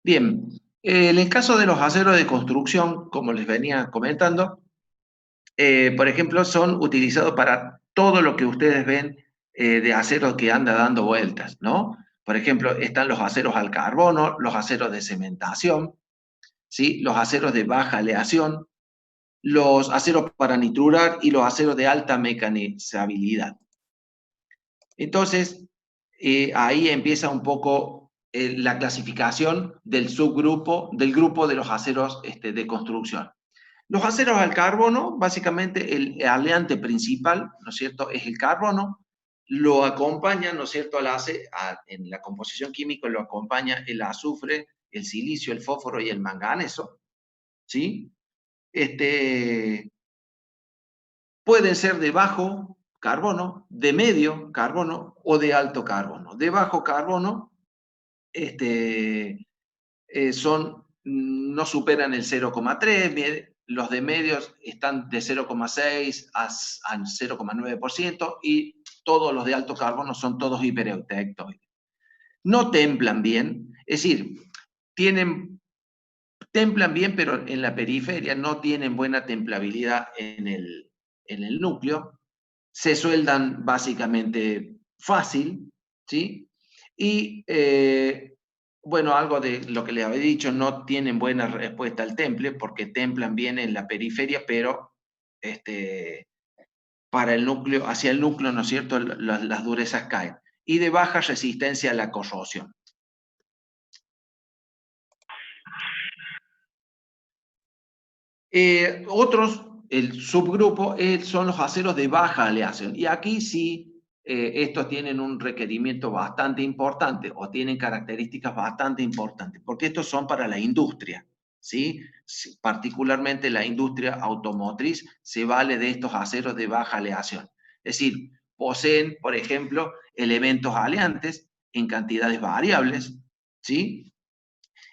Bien, en el caso de los aceros de construcción, como les venía comentando, por ejemplo, son utilizados para todo lo que ustedes ven de acero que anda dando vueltas, ¿no? Por ejemplo, están los aceros al carbono, los aceros de cementación, ¿sí? Los aceros de baja aleación, los aceros para nitrurar y los aceros de alta mecanizabilidad. Entonces, ahí empieza un poco la clasificación del subgrupo, del grupo de los aceros de construcción. Los aceros al carbono, básicamente el aleante principal, ¿no es cierto?, es el carbono, lo acompaña, ¿no es cierto?, en la composición química lo acompaña el azufre, el silicio, el fósforo y el manganeso, ¿sí? Pueden ser de bajo carbono, de medio carbono o de alto carbono. De bajo carbono no superan el 0,3, los de medios están de 0,6 a 0,9% y todos los de alto carbono son todos hipereutectoides. No templan bien, es decir, templan bien, pero en la periferia no tienen buena templabilidad en el núcleo, se sueldan básicamente fácil, ¿sí? Y, bueno, algo de lo que les había dicho, no tienen buena respuesta al temple, porque templan bien en la periferia, pero para el núcleo, hacia el núcleo, ¿no es cierto?, las durezas caen. Y de baja resistencia a la corrosión. Otros, el subgrupo, son los aceros de baja aleación. Y aquí sí, estos tienen un requerimiento bastante importante o tienen características bastante importantes, porque estos son para la industria, ¿sí? Particularmente la industria automotriz se vale de estos aceros de baja aleación. Es decir, poseen, por ejemplo, elementos aleantes en cantidades variables, ¿sí?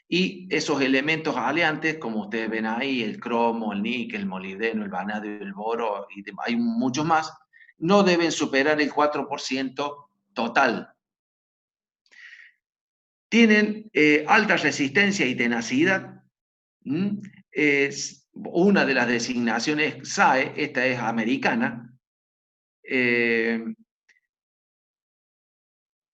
Y esos elementos aleantes, como ustedes ven ahí, el cromo, el níquel, el molibdeno, el vanadio, el boro, y hay muchos más, no deben superar el 4% total. Tienen alta resistencia y tenacidad. Es una de las designaciones SAE, esta es americana.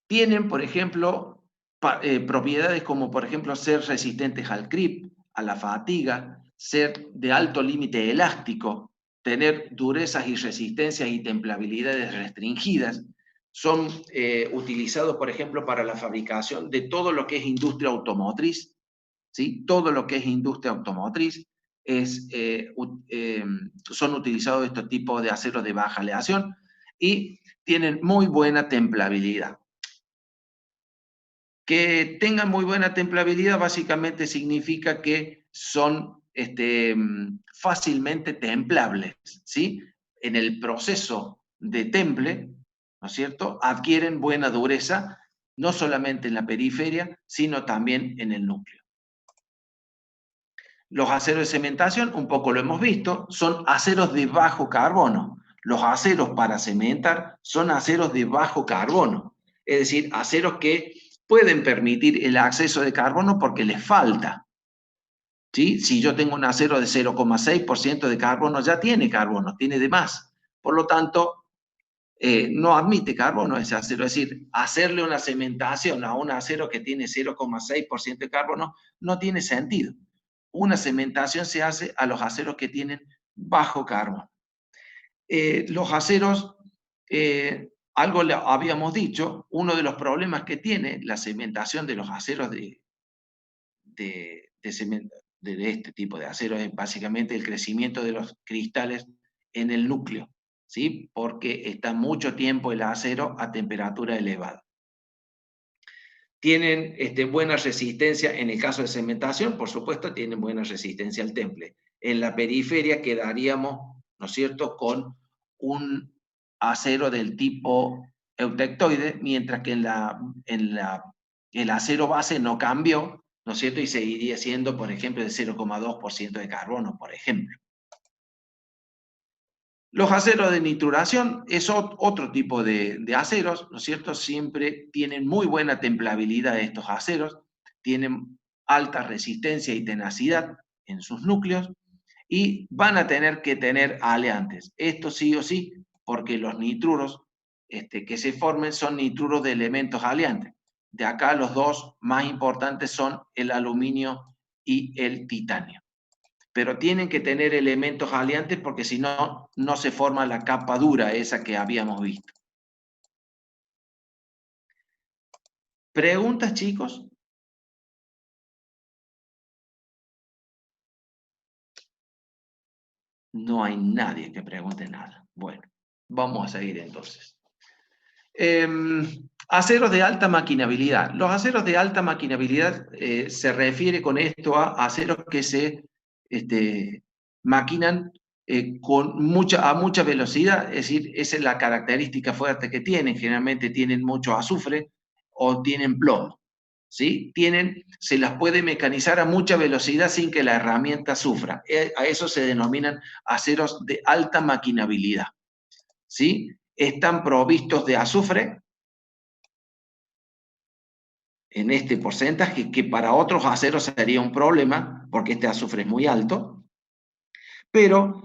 Tienen, por ejemplo, propiedades como, por ejemplo, ser resistentes al creep, a la fatiga, ser de alto límite elástico, tener durezas y resistencias y templabilidades restringidas. Son utilizados, por ejemplo, para la fabricación de todo lo que es industria automotriz, ¿sí? Todo lo que es industria automotriz son utilizados estos tipos de aceros de baja aleación y tienen muy buena templabilidad. Que tengan muy buena templabilidad básicamente significa que son fácilmente templables, ¿sí? En el proceso de temple, ¿no es cierto?, adquieren buena dureza, no solamente en la periferia, sino también en el núcleo. Los aceros de cementación, un poco lo hemos visto, son aceros de bajo carbono. Los aceros para cementar son aceros de bajo carbono, es decir, aceros que pueden permitir el acceso de carbono porque les falta. ¿Sí? Si yo tengo un acero de 0,6% de carbono, ya tiene carbono, tiene de más. Por lo tanto, no admite carbono ese acero. Es decir, hacerle una cementación a un acero que tiene 0,6% de carbono no tiene sentido. Una cementación se hace a los aceros que tienen bajo carbono. Los aceros, algo le habíamos dicho, uno de los problemas que tiene la cementación de los aceros de este tipo de acero es básicamente el crecimiento de los cristales en el núcleo, ¿sí? Porque está mucho tiempo el acero a temperatura elevada. Tienen buena resistencia, en el caso de cementación, por supuesto, tienen buena resistencia al temple. En la periferia quedaríamos, ¿no es cierto?, con un acero del tipo eutectoide, mientras que el acero base no cambió, ¿no es cierto?, y seguiría siendo, por ejemplo, de 0,2% de carbono, por ejemplo. Los aceros de nitruración es otro tipo de aceros, ¿no es cierto? Siempre tienen muy buena templabilidad estos aceros, tienen alta resistencia y tenacidad en sus núcleos, y van a tener que tener aleantes. Esto sí o sí, porque los nitruros que se formen son nitruros de elementos aleantes. De acá los dos más importantes son el aluminio y el titanio. Pero tienen que tener elementos aleantes porque si no, no se forma la capa dura esa que habíamos visto. ¿Preguntas, chicos? No hay nadie que pregunte nada. Bueno, vamos a seguir entonces. Aceros de alta maquinabilidad. Los aceros de alta maquinabilidad se refiere con esto a aceros que se maquinan a mucha velocidad, es decir, esa es la característica fuerte que tienen. Generalmente tienen mucho azufre o tienen plomo. ¿Sí? Se las puede mecanizar a mucha velocidad sin que la herramienta sufra. A eso se denominan aceros de alta maquinabilidad. ¿Sí? Están provistos de azufre en este porcentaje, que para otros aceros sería un problema, porque este azufre es muy alto, pero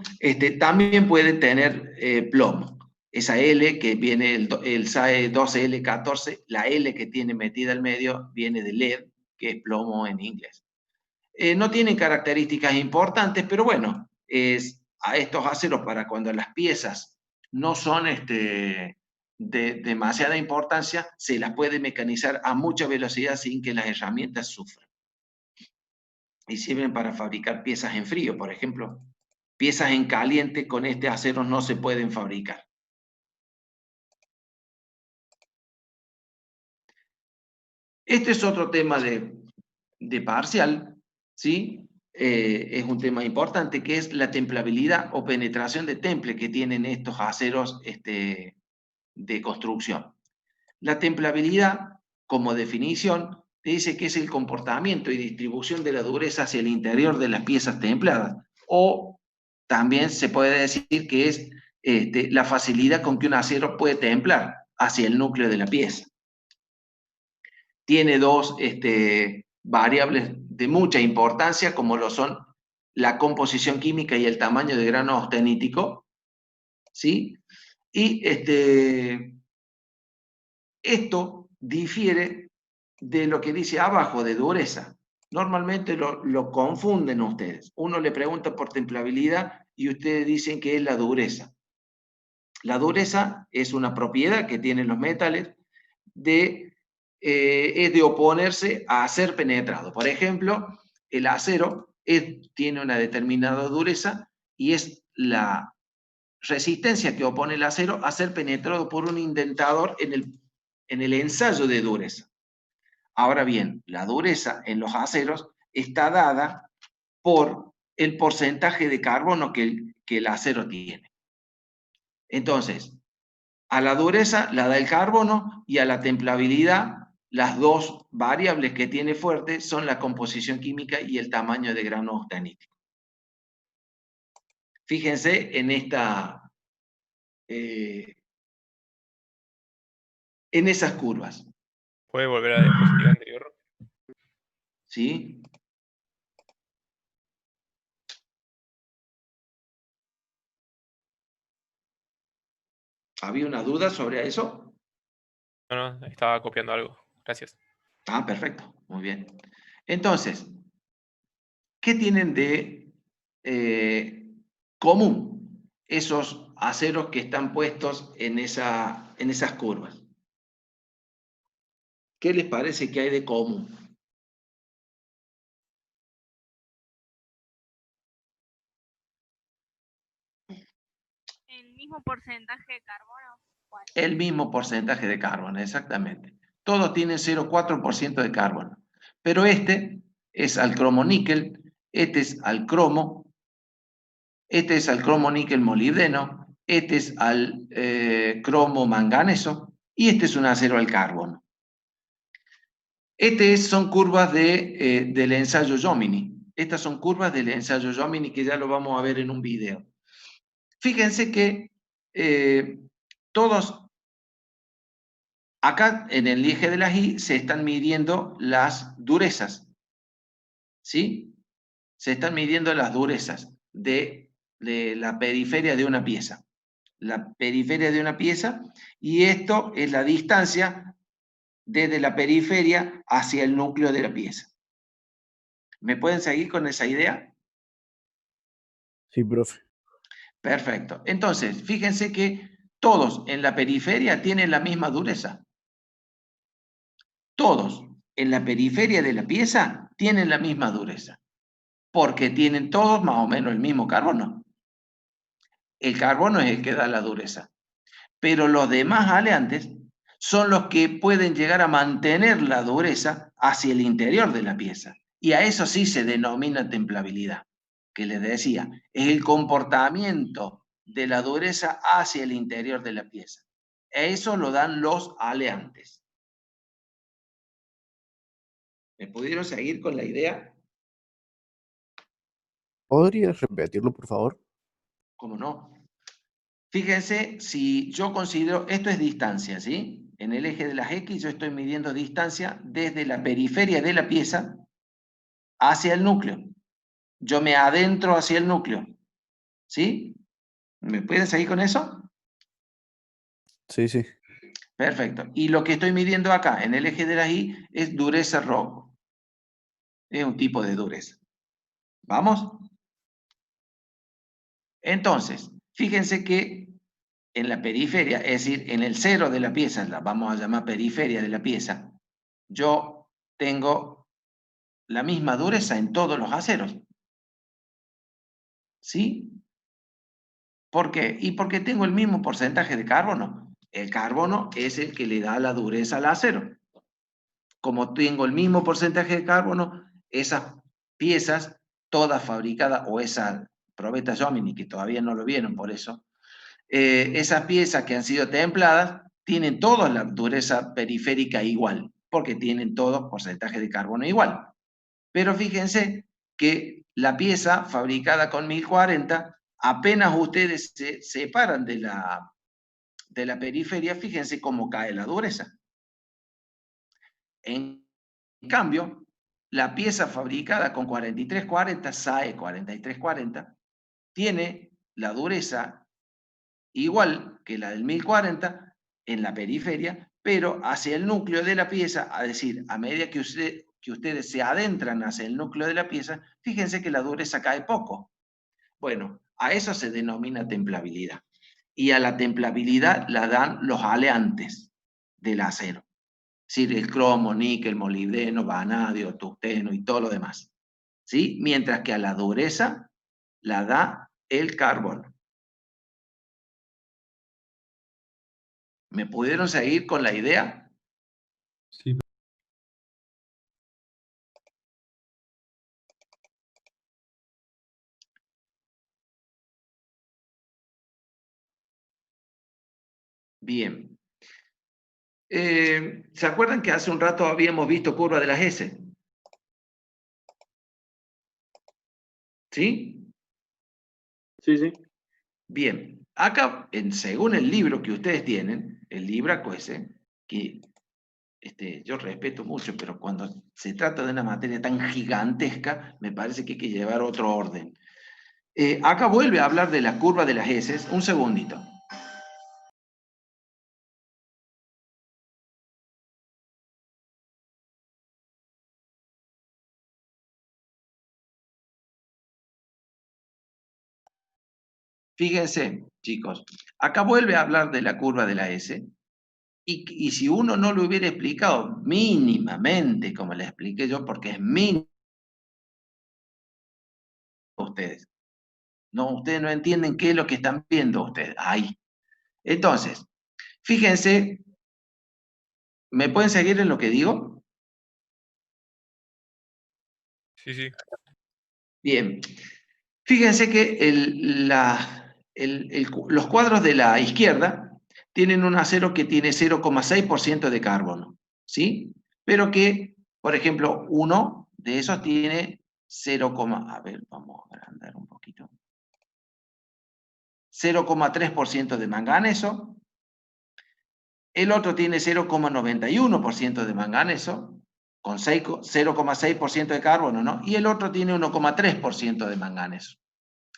también puede tener plomo. Esa L que viene, el SAE 12L14, la L que tiene metida en medio, viene de lead, que es plomo en inglés. No tienen características importantes, pero bueno, a estos aceros para cuando las piezas no son de demasiada importancia, se las puede mecanizar a mucha velocidad sin que las herramientas sufran. Y sirven para fabricar piezas en frío, por ejemplo. Piezas en caliente con este acero no se pueden fabricar. Este es otro tema de parcial, ¿sí? Es un tema importante, que es la templabilidad o penetración de temple que tienen estos aceros de construcción. La templabilidad, como definición, te dice que es el comportamiento y distribución de la dureza hacia el interior de las piezas templadas, o también se puede decir que es la facilidad con que un acero puede templar hacia el núcleo de la pieza. Tiene dos variables de mucha importancia, como lo son la composición química y el tamaño de grano austenítico, ¿sí? Y esto difiere de lo que dice abajo, de dureza. Normalmente lo confunden ustedes. Uno le pregunta por templabilidad y ustedes dicen que es la dureza. La dureza es una propiedad que tienen los metales es de oponerse a ser penetrado. Por ejemplo, el acero tiene una determinada dureza y es la resistencia que opone el acero a ser penetrado por un indentador en el ensayo de dureza. Ahora bien, la dureza en los aceros está dada por el porcentaje de carbono que el acero tiene. Entonces, a la dureza la da el carbono y a la templabilidad, las dos variables que tiene fuerte son la composición química y el tamaño de grano austenítico. Fíjense en esas curvas. ¿Puede volver a la diapositiva anterior? ¿Sí? ¿Había una duda sobre eso? No, estaba copiando algo. Gracias. Ah, perfecto, muy bien. Entonces, ¿qué tienen de común esos aceros que están puestos en esas curvas? ¿Qué les parece que hay de común? El mismo porcentaje de carbono. ¿Cuál? El mismo porcentaje de carbono, exactamente. Todos tienen 0,4% de carbono. Pero este es al cromo níquel, este es al cromo, este es al cromo níquel molibdeno, este es al cromo manganeso y este es un acero al carbono. Son curvas del ensayo Jomini. Estas son curvas del ensayo Jomini que ya lo vamos a ver en un video. Fíjense que todos, acá en el eje de las Y se están midiendo las durezas. ¿sí? Se están midiendo las durezas de la periferia de una pieza. La periferia de una pieza, y esto es la distancia desde la periferia hacia el núcleo de la pieza. ¿Me pueden seguir con esa idea? Sí, profe. Perfecto. Entonces, fíjense que todos en la periferia tienen la misma dureza. Todos en la periferia de la pieza tienen la misma dureza, porque tienen todos más o menos el mismo carbono. El carbono es el que da la dureza. Pero los demás aleantes son los que pueden llegar a mantener la dureza hacia el interior de la pieza. Y a eso sí se denomina templabilidad, que les decía, es el comportamiento de la dureza hacia el interior de la pieza. Eso lo dan los aleantes. ¿Me pudieron seguir con la idea? ¿Podrías repetirlo, por favor? ¿Cómo no? Fíjense, si yo considero, esto es distancia, ¿sí? En el eje de las X yo estoy midiendo distancia desde la periferia de la pieza hacia el núcleo. Yo me adentro hacia el núcleo, ¿sí? ¿Me pueden seguir con eso? Sí, sí. Perfecto. Y lo que estoy midiendo acá, en el eje de las Y, es dureza rojo. Es un tipo de dureza. ¿Vamos? Entonces, fíjense que en la periferia, es decir, en el cero de la pieza, la vamos a llamar periferia de la pieza, yo tengo la misma dureza en todos los aceros. ¿Sí? ¿Por qué? Y porque tengo el mismo porcentaje de carbono. El carbono es el que le da la dureza al acero. Como tengo el mismo porcentaje de carbono, esas piezas, todas fabricadas, o esa probeta Jomini, que todavía no lo vieron por eso, esas piezas que han sido templadas tienen todas la dureza periférica igual, porque tienen todos porcentaje de carbono igual. Pero fíjense que la pieza fabricada con 1040, apenas ustedes se separan de la periferia, fíjense cómo cae la dureza. En cambio, la pieza fabricada con 4340, SAE 4340, tiene la dureza igual que la del 1040 en la periferia, pero hacia el núcleo de la pieza, es decir, a medida que ustedes se adentran hacia el núcleo de la pieza, fíjense que la dureza cae poco. Bueno, a eso se denomina templabilidad. Y a la templabilidad la dan los aleantes del acero. Es decir, el cromo, níquel, molibdeno, vanadio, tungsteno y todo lo demás. ¿Sí? Mientras que a la dureza la da el carbono. ¿Me pudieron seguir con la idea? Sí. Bien. ¿Se acuerdan que hace un rato habíamos visto curva de las S? ¿Sí? Sí, sí. Bien. Acá, según el libro que ustedes tienen, el Libraco ese, que yo respeto mucho, pero cuando se trata de una materia tan gigantesca, me parece que hay que llevar otro orden. Acá vuelve a hablar de la curva de las S. Un segundito. Fíjense, chicos, acá vuelve a hablar de la curva de la S, y si uno no lo hubiera explicado mínimamente, como le expliqué yo, porque es mínimo ustedes. No, ustedes no entienden qué es lo que están viendo ustedes. Ahí. Entonces, fíjense, ¿me pueden seguir en lo que digo? Sí, sí. Bien. Fíjense que los cuadros de la izquierda tienen un acero que tiene 0,6% de carbono, ¿sí? Pero que, por ejemplo, uno de esos tiene 0, a ver, vamos a agrandar un poquito. 0,3% de manganeso. El otro tiene 0,91% de manganeso, con 0,6% de carbono, ¿no? Y el otro tiene 1,3% de manganeso.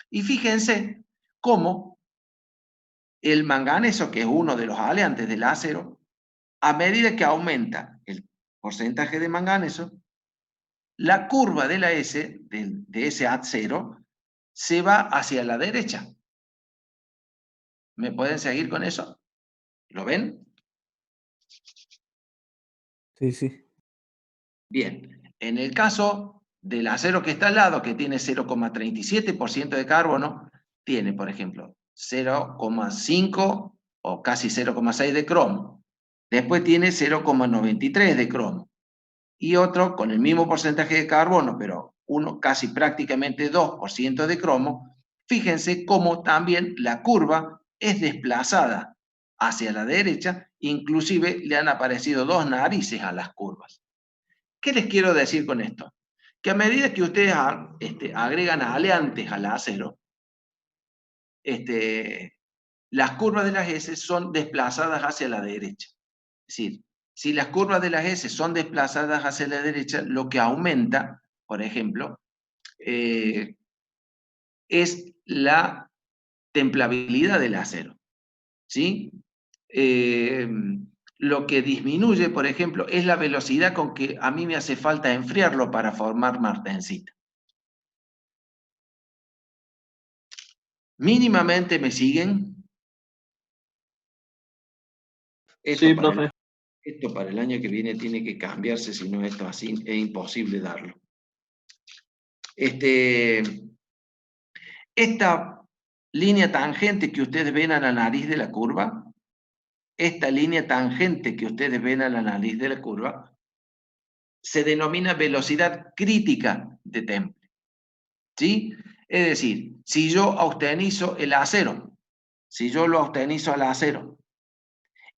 Y fíjense cómo el manganeso, que es uno de los aleantes del acero, a medida que aumenta el porcentaje de manganeso, la curva de la S, de ese acero, se va hacia la derecha. ¿Me pueden seguir con eso? ¿Lo ven? Sí, sí. Bien, en el caso del acero que está al lado, que tiene 0,37% de carbono, tiene, por ejemplo, 0,5 o casi 0,6 de cromo. Después tiene 0,93 de cromo. Y otro con el mismo porcentaje de carbono, pero uno casi prácticamente 2% de cromo. Fíjense cómo también la curva es desplazada hacia la derecha, inclusive le han aparecido dos narices a las curvas. ¿Qué les quiero decir con esto? Que a medida que ustedes agregan aleantes al acero, las curvas de las S son desplazadas hacia la derecha. Es decir, si las curvas de las S son desplazadas hacia la derecha, lo que aumenta, por ejemplo, es la templabilidad del acero. ¿Sí? Lo que disminuye, por ejemplo, es la velocidad con que a mí me hace falta enfriarlo para formar martensita. ¿Mínimamente me siguen? Sí, profe. Esto para el año que viene tiene que cambiarse, si no esto así es imposible darlo. Esta línea tangente que ustedes ven a la nariz de la curva, esta línea tangente que ustedes ven a la nariz de la curva, se denomina velocidad crítica de temple. ¿Sí? Es decir, si yo austenizo el acero, si yo lo austenizo al acero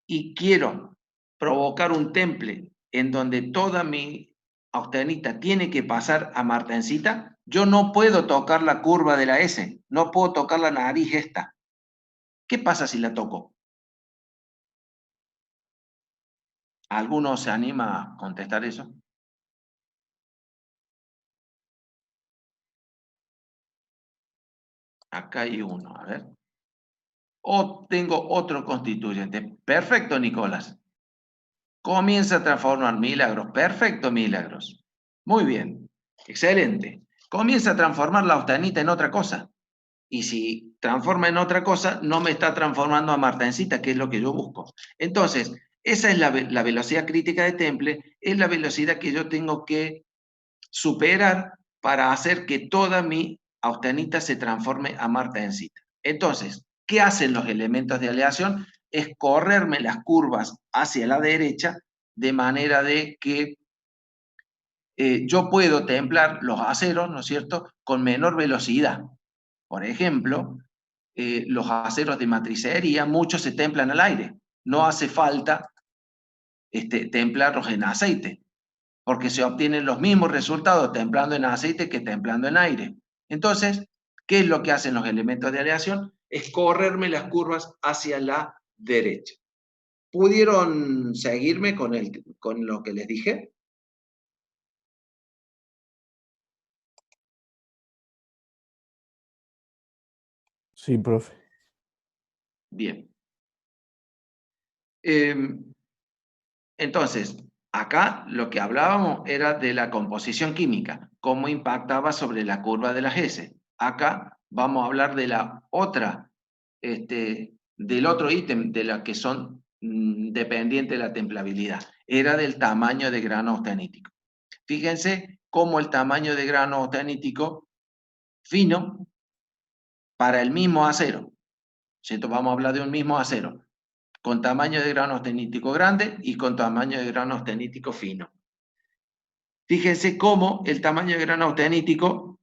y quiero provocar un temple en donde toda mi austenita tiene que pasar a martensita, yo no puedo tocar la curva de la S, no puedo tocar la nariz esta. ¿Qué pasa si la toco? ¿Alguno se anima a contestar eso? Acá hay uno, a ver. O tengo otro constituyente. Perfecto, Nicolás. Comienza a transformar Milagros. Perfecto, Milagros. Muy bien. Excelente. Comienza a transformar la austenita en otra cosa. Y si transforma en otra cosa, no me está transformando a martensita, que es lo que yo busco. Entonces, esa es la velocidad crítica de temple, es la velocidad que yo tengo que superar para hacer que toda mi austenita se transforme a martensita. Entonces, ¿qué hacen los elementos de aleación? Es correrme las curvas hacia la derecha, de manera de que yo puedo templar los aceros, ¿no es cierto?, con menor velocidad. Por ejemplo, los aceros de matricería, muchos se templan al aire. No hace falta templarlos en aceite, porque se obtienen los mismos resultados templando en aceite que templando en aire. Entonces, ¿qué es lo que hacen los elementos de aleación? Es correrme las curvas hacia la derecha. ¿Pudieron seguirme con lo que les dije? Sí, profe. Bien. Entonces, acá lo que hablábamos era de la composición química, cómo impactaba sobre la curva de las S. Acá vamos a hablar de la otra, del otro ítem de la que son dependientes de la templabilidad. Era del tamaño de grano austenítico. Fíjense cómo el tamaño de grano austenítico fino para el mismo acero. ¿Cierto? Vamos a hablar de un mismo acero, con tamaño de grano austenítico grande y con tamaño de grano austenítico fino. Fíjense cómo el tamaño de grano austenítico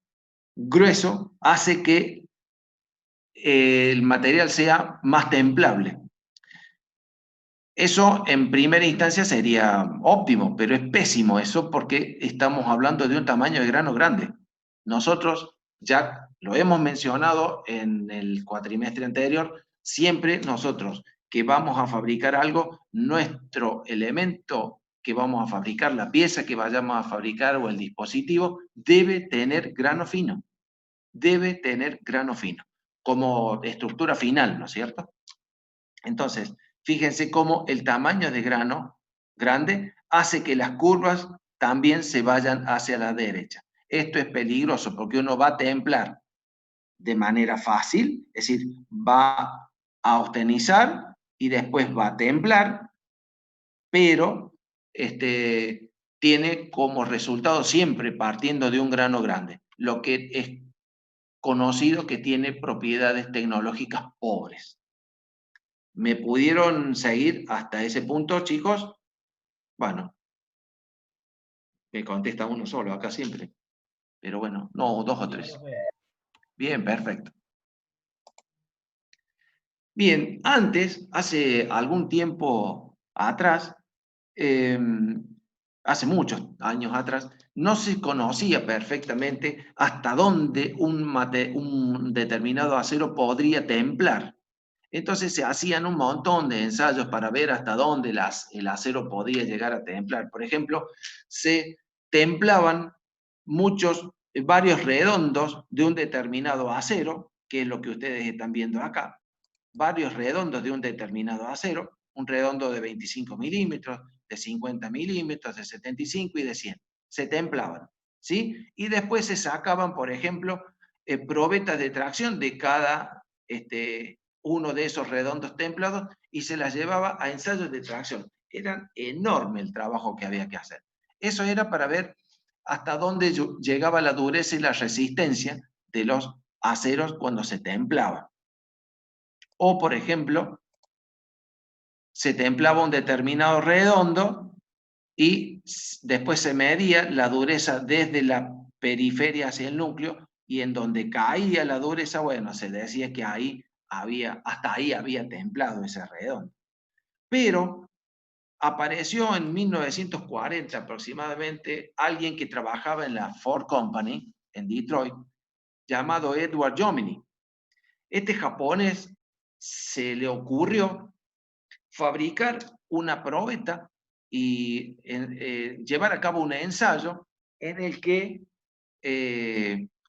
grueso hace que el material sea más templable. Eso en primera instancia sería óptimo, pero es pésimo eso porque estamos hablando de un tamaño de grano grande. Nosotros ya lo hemos mencionado en el cuatrimestre anterior, siempre nosotros que vamos a fabricar algo, nuestro elemento que vamos a fabricar, la pieza que vayamos a fabricar o el dispositivo, debe tener grano fino. Debe tener grano fino, como estructura final, ¿no es cierto? Entonces, fíjense cómo el tamaño de grano grande hace que las curvas también se vayan hacia la derecha. Esto es peligroso porque uno va a templar de manera fácil, es decir, va a austenizar y después va a templar, pero tiene como resultado siempre partiendo de un grano grande, lo que es conocido que tiene propiedades tecnológicas pobres. ¿Me pudieron seguir hasta ese punto, chicos? Bueno, me contesta uno solo acá siempre. Pero bueno, no, dos o tres. Bien, perfecto. Bien, antes, hace algún tiempo atrás, hace muchos años atrás, no se conocía perfectamente hasta dónde un determinado acero podría templar. Entonces se hacían un montón de ensayos para ver hasta dónde el acero podía llegar a templar. Por ejemplo, se templaban varios redondos de un determinado acero, que es lo que ustedes están viendo acá, varios redondos de un determinado acero, un redondo de 25 milímetros, de 50 milímetros, de 75 y de 100. Se templaban, ¿sí? Y después se sacaban, por ejemplo, probetas de tracción de cada uno de esos redondos templados y se las llevaba a ensayos de tracción. Era enorme el trabajo que había que hacer. Eso era para ver hasta dónde llegaba la dureza y la resistencia de los aceros cuando se templaban. O, por ejemplo, se templaba un determinado redondo y después se medía la dureza desde la periferia hacia el núcleo y en donde caía la dureza, bueno, se decía que hasta ahí había templado ese redondo. Pero apareció en 1940 aproximadamente alguien que trabajaba en la Ford Company en Detroit, llamado Edward Jomini. Este japonés se le ocurrió fabricar una probeta y llevar a cabo un ensayo en el que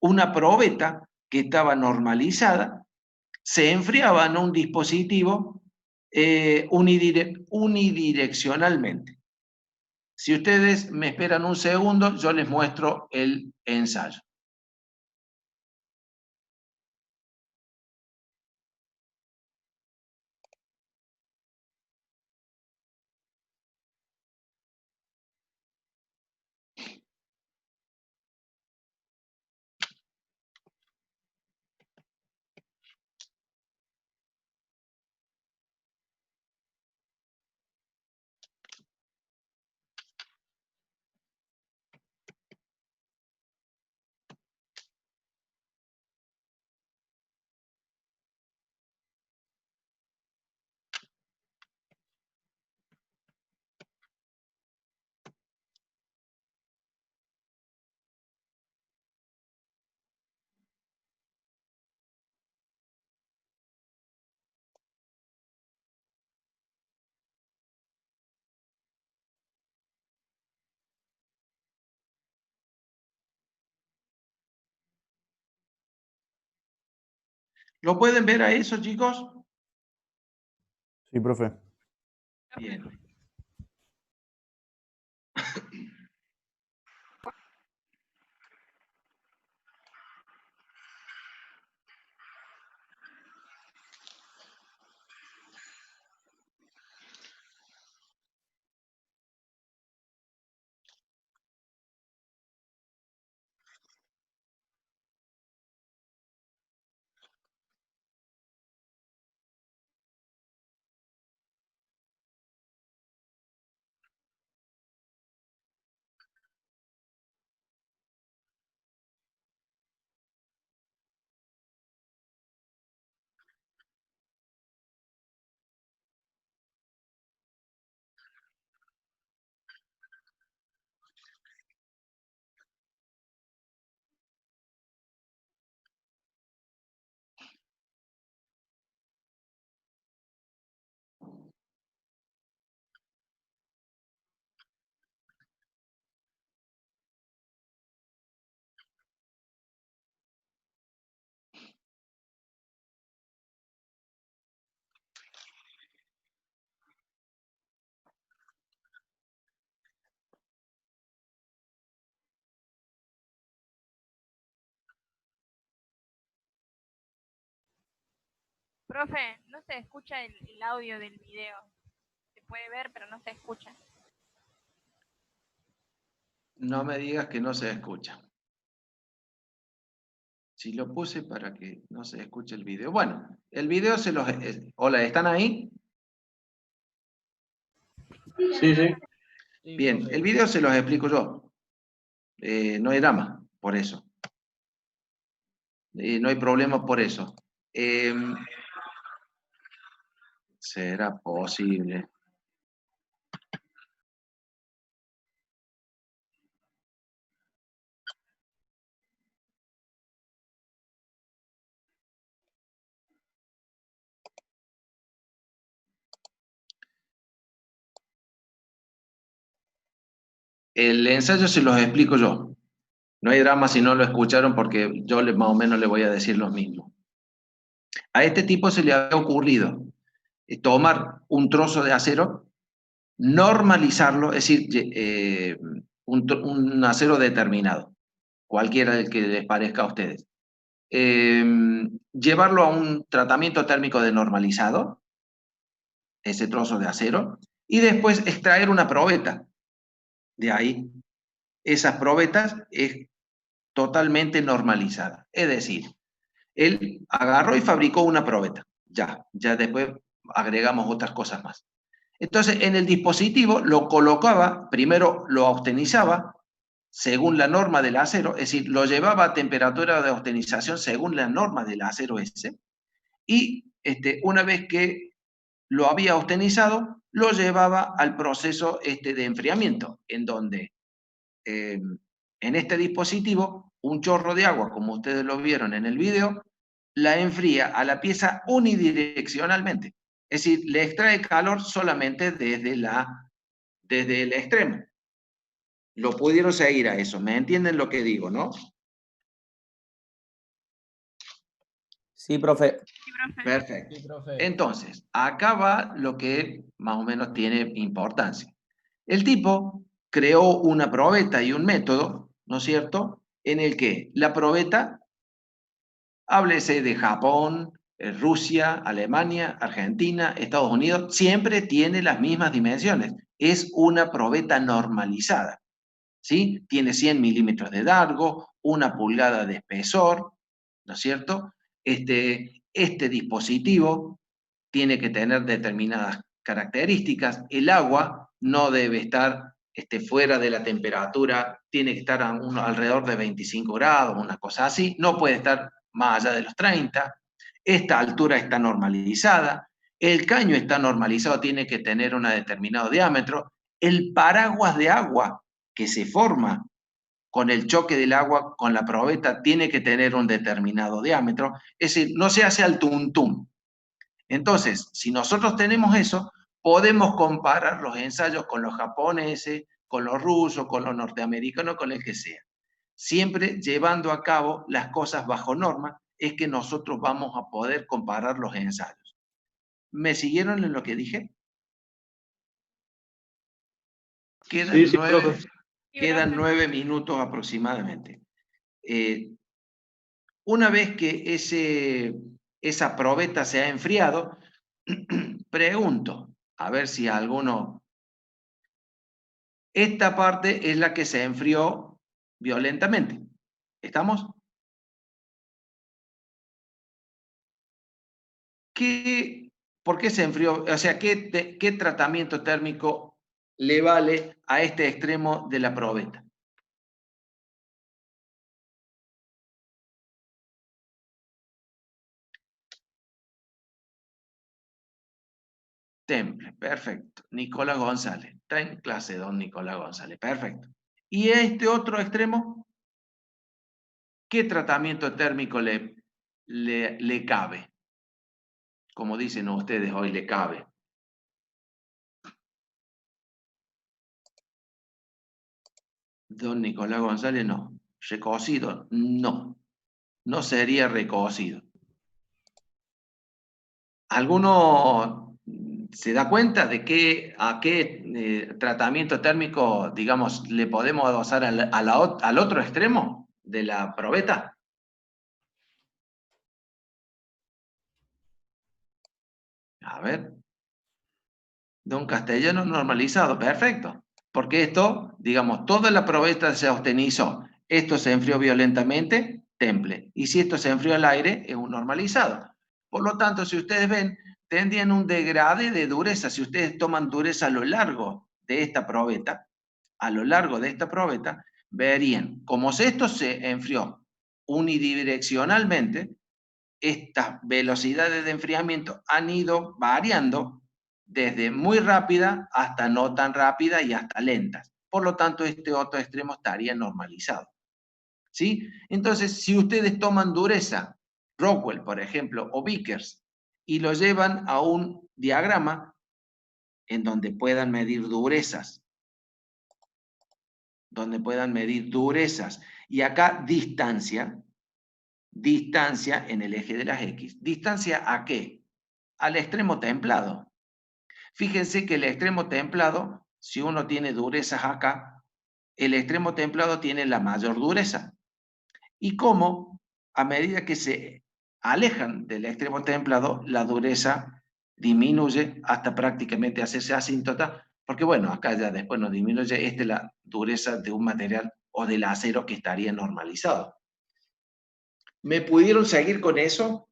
una probeta que estaba normalizada se enfriaba en un dispositivo unidireccionalmente. Si ustedes me esperan un segundo, yo les muestro el ensayo. ¿Lo pueden ver a eso, chicos? Sí, profe. Bien. Profe, no se escucha el audio del video. Se puede ver, pero no se escucha. No me digas que no se escucha. Si lo puse para que no se escuche el video. Bueno, el video se los... Hola, ¿están ahí? Sí, sí. Bien, el video se los explico yo. No hay drama por eso. No hay problema por eso. ¿Será posible? El ensayo se los explico yo. No hay drama si no lo escucharon porque yo más o menos le voy a decir lo mismo. A este tipo se le había ocurrido tomar un trozo de acero, normalizarlo, es decir, un acero determinado, cualquiera del que les parezca a ustedes. Llevarlo a un tratamiento térmico de normalizado, ese trozo de acero, y después extraer una probeta de ahí. Esas probetas es totalmente normalizada. Es decir, él agarró y fabricó una probeta. Ya después agregamos otras cosas más. Entonces, en el dispositivo lo colocaba, primero lo austenizaba, según la norma del acero, es decir, lo llevaba a temperatura de austenización según la norma del acero ese, y una vez que lo había austenizado, lo llevaba al proceso de enfriamiento, en donde en este dispositivo, un chorro de agua, como ustedes lo vieron en el video, la enfría a la pieza unidireccionalmente. Es decir, le extrae calor solamente desde el extremo. Lo pudieron seguir a eso. ¿Me entienden lo que digo, no? Sí, profe. Sí, profe. Perfecto. Sí, profe. Entonces, acá va lo que más o menos tiene importancia. El tipo creó una probeta y un método, ¿no es cierto?, en el que la probeta, háblese de Japón, Rusia, Alemania, Argentina, Estados Unidos, siempre tiene las mismas dimensiones. Es una probeta normalizada, ¿sí? Tiene 100 milímetros de largo, 1 pulgada de espesor, ¿no es cierto? Este dispositivo tiene que tener determinadas características. El agua no debe estar fuera de la temperatura, tiene que estar alrededor de 25 grados, una cosa así, no puede estar más allá de los 30. Esta altura está normalizada, el caño está normalizado, tiene que tener un determinado diámetro. El paraguas de agua que se forma con el choque del agua con la probeta tiene que tener un determinado diámetro, es decir, no se hace al tuntum. Entonces, si nosotros tenemos eso, podemos comparar los ensayos con los japoneses, con los rusos, con los norteamericanos, con el que sea. Siempre llevando a cabo las cosas bajo norma, es que nosotros vamos a poder comparar los ensayos. ¿Me siguieron en lo que dije? Quedan 9 minutos aproximadamente. Una vez que esa probeta se ha enfriado, pregunto, a ver si alguno... Esta parte es la que se enfrió violentamente. ¿Estamos? ¿Por qué se enfrió? O sea, ¿qué tratamiento térmico le vale a este extremo de la probeta? Temple, perfecto. Nicolás González. Está en clase, don Nicolás González. Perfecto. ¿Y este otro extremo? ¿Qué tratamiento térmico le cabe? Como dicen ustedes hoy, le cabe. Don Nicolás González, no. Recocido, no. No sería recocido. ¿Alguno se da cuenta de a qué tratamiento térmico, digamos, le podemos adosar al otro extremo de la probeta? A ver. De un castellano normalizado, perfecto. Porque esto, digamos, toda la probeta se austenizó. Esto se enfrió violentamente, temple. Y si esto se enfrió al aire, es un normalizado. Por lo tanto, si ustedes ven, tendrían un degrade de dureza. Si ustedes toman dureza a lo largo de esta probeta, verían, como esto se enfrió unidireccionalmente, estas velocidades de enfriamiento han ido variando desde muy rápida hasta no tan rápida y hasta lentas. Por lo tanto, este otro extremo estaría normalizado. ¿Sí? Entonces, si ustedes toman dureza, Rockwell, por ejemplo, o Vickers, y lo llevan a un diagrama en donde puedan medir durezas, y acá distancia en el eje de las X. ¿Distancia a qué? Al extremo templado. Fíjense que el extremo templado, si uno tiene durezas acá, el extremo templado tiene la mayor dureza. Y cómo, a medida que se alejan del extremo templado, la dureza disminuye hasta prácticamente hacerse asíntota, porque bueno, acá ya después no disminuye, esta es la dureza de un material o del acero que estaría normalizado. ¿Me pudieron seguir con eso?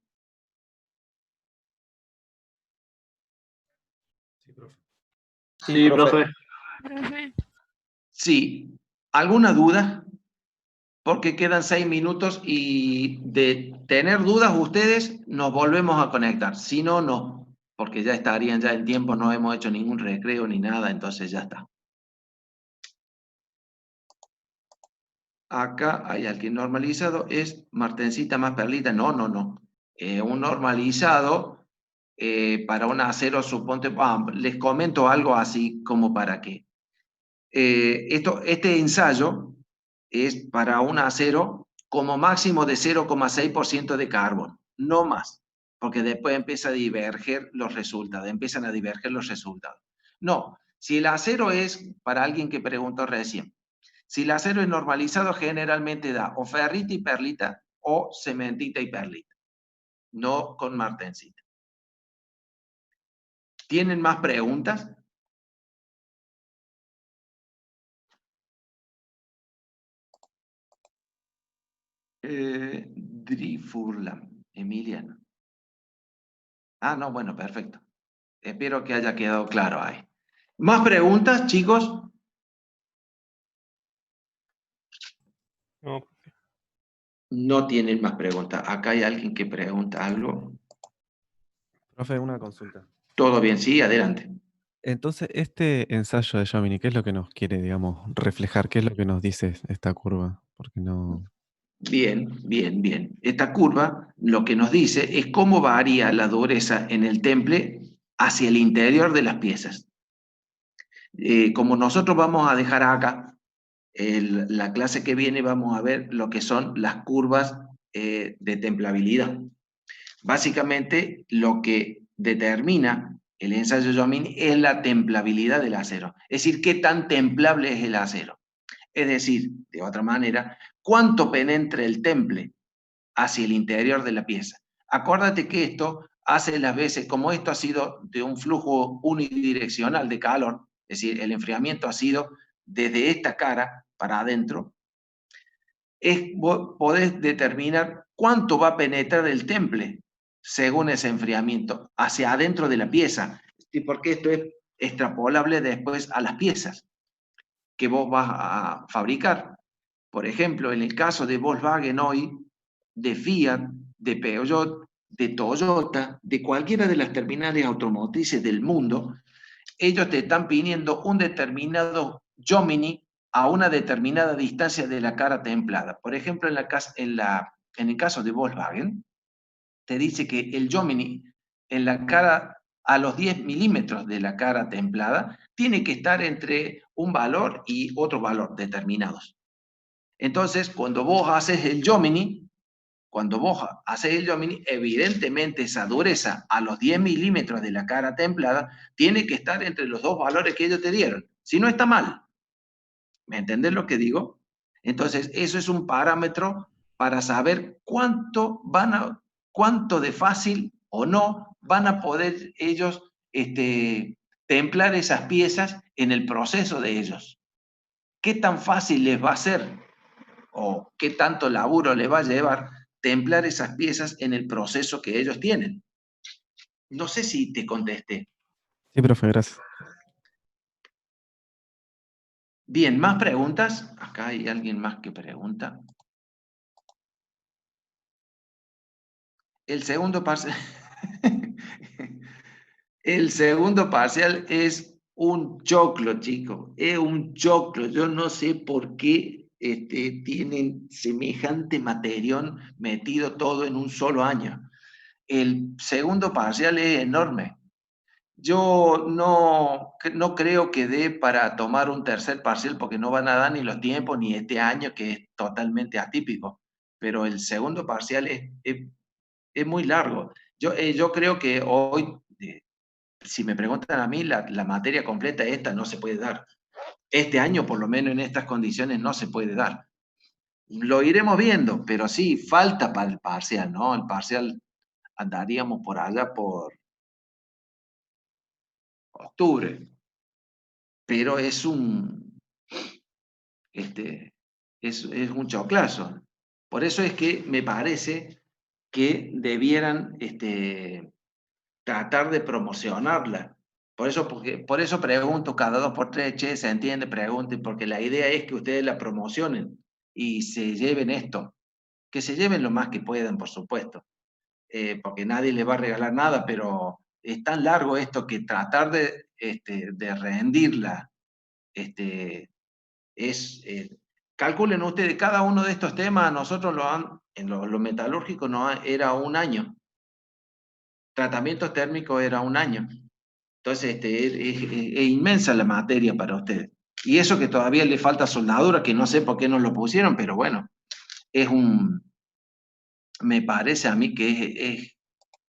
Sí, profe. Sí, profe. Profe. Sí. ¿Alguna duda? Porque quedan 6 minutos y de tener dudas ustedes nos volvemos a conectar. Si no, no. Porque ya estarían ya en tiempo, no hemos hecho ningún recreo ni nada, entonces ya está. Acá hay alguien normalizado, es Martencita más Perlita. No, no, no. Un normalizado para un acero, suponte, les comento algo así como para que. Este ensayo es para un acero como máximo de 0,6% de carbono, no más, porque después empiezan a diverger los resultados. No, si el acero es, para alguien que preguntó recién, si el acero es normalizado, generalmente da o ferrita y perlita o cementita y perlita, no con martensita. ¿Tienen más preguntas? Drifurlam, Emiliano. Ah, no, bueno, perfecto. Espero que haya quedado claro ahí. ¿Más preguntas, chicos? No, profe. No tienen más preguntas. Acá hay alguien que pregunta algo. Profe, una consulta. Todo bien, sí, adelante. Entonces, este ensayo de Jomini, ¿qué es lo que nos quiere, digamos, reflejar? ¿Qué es lo que nos dice esta curva? Porque no... Bien, bien, bien. Esta curva lo que nos dice es cómo varía la dureza en el temple hacia el interior de las piezas. Como nosotros vamos a dejar acá, la clase que viene vamos a ver lo que son las curvas de templabilidad. Básicamente, lo que determina el ensayo Jomini es la templabilidad del acero. Es decir, qué tan templable es el acero. Es decir, de otra manera, cuánto penetra el temple hacia el interior de la pieza. Acuérdate que esto hace las veces, como esto ha sido de un flujo unidireccional de calor, es decir, el enfriamiento ha sido desde esta cara para adentro, vos podés determinar cuánto va a penetrar el temple según ese enfriamiento hacia adentro de la pieza, porque esto es extrapolable después a las piezas que vos vas a fabricar. Por ejemplo, en el caso de Volkswagen hoy, de Fiat, de Peugeot, de Toyota, de cualquiera de las terminales automotrices del mundo, ellos te están pidiendo un determinado Jomini a una determinada distancia de la cara templada. Por ejemplo, en el caso de Volkswagen, te dice que el Jomini en la cara a los 10 milímetros de la cara templada tiene que estar entre un valor y otro valor determinados. Entonces, cuando vos haces el Jomini, evidentemente esa dureza a los 10 milímetros de la cara templada tiene que estar entre los dos valores que ellos te dieron. Si no, está mal. ¿Me entendés lo que digo? Entonces, eso es un parámetro para saber cuánto de fácil o no van a poder ellos templar esas piezas en el proceso de ellos. ¿Qué tan fácil les va a ser o qué tanto laburo les va a llevar templar esas piezas en el proceso que ellos tienen? No sé si te contesté. Sí, profe, gracias. Bien, ¿más preguntas? Acá hay alguien más que pregunta. El segundo parcial... El segundo parcial es un choclo, chicos. Es un choclo. Yo no sé por qué tienen semejante material metido todo en un solo año. El segundo parcial es enorme. Yo no creo que dé para tomar un tercer parcial porque no van a dar ni los tiempos ni este año que es totalmente atípico. Pero el segundo parcial es muy largo. Yo creo que hoy, si me preguntan a mí, la materia completa esta no se puede dar. Este año, por lo menos en estas condiciones, no se puede dar. Lo iremos viendo, pero sí, falta para el parcial, ¿no? El parcial andaríamos por allá por octubre, pero es es un choclazo. Por eso es que me parece que debieran tratar de promocionarla. Por eso pregunto cada 2 por 3, che, se entiende, pregunten, porque la idea es que ustedes la promocionen y se lleven esto. Que se lleven lo más que puedan, por supuesto, porque nadie les va a regalar nada, pero es tan largo esto que tratar de rendirla calculen ustedes, cada uno de estos temas, nosotros en lo metalúrgico era un año. Tratamientos térmicos era un año. Entonces, es inmensa la materia para ustedes. Y eso que todavía le falta soldadura, que no sé por qué no lo pusieron, pero bueno, me parece a mí que es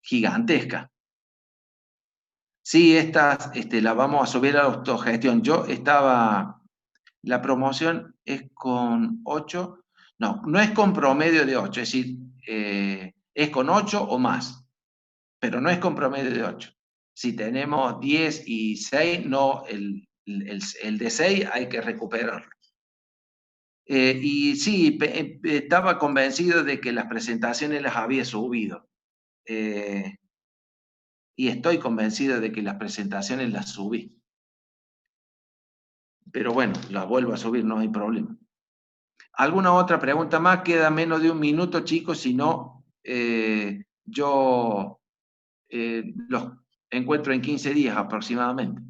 gigantesca. Sí, la vamos a subir a la autogestión. La promoción es con 8, no es con promedio de 8, es decir, es con 8 o más, pero no es con promedio de 8. Si tenemos 10 y 6, no, el de 6 hay que recuperarlo. Y sí, estaba convencido de que las presentaciones las había subido. Y estoy convencido de que las presentaciones las subí. Pero bueno, las vuelvo a subir, no hay problema. ¿Alguna otra pregunta más? Queda menos de un minuto, chicos, si no, yo los encuentro en 15 días aproximadamente.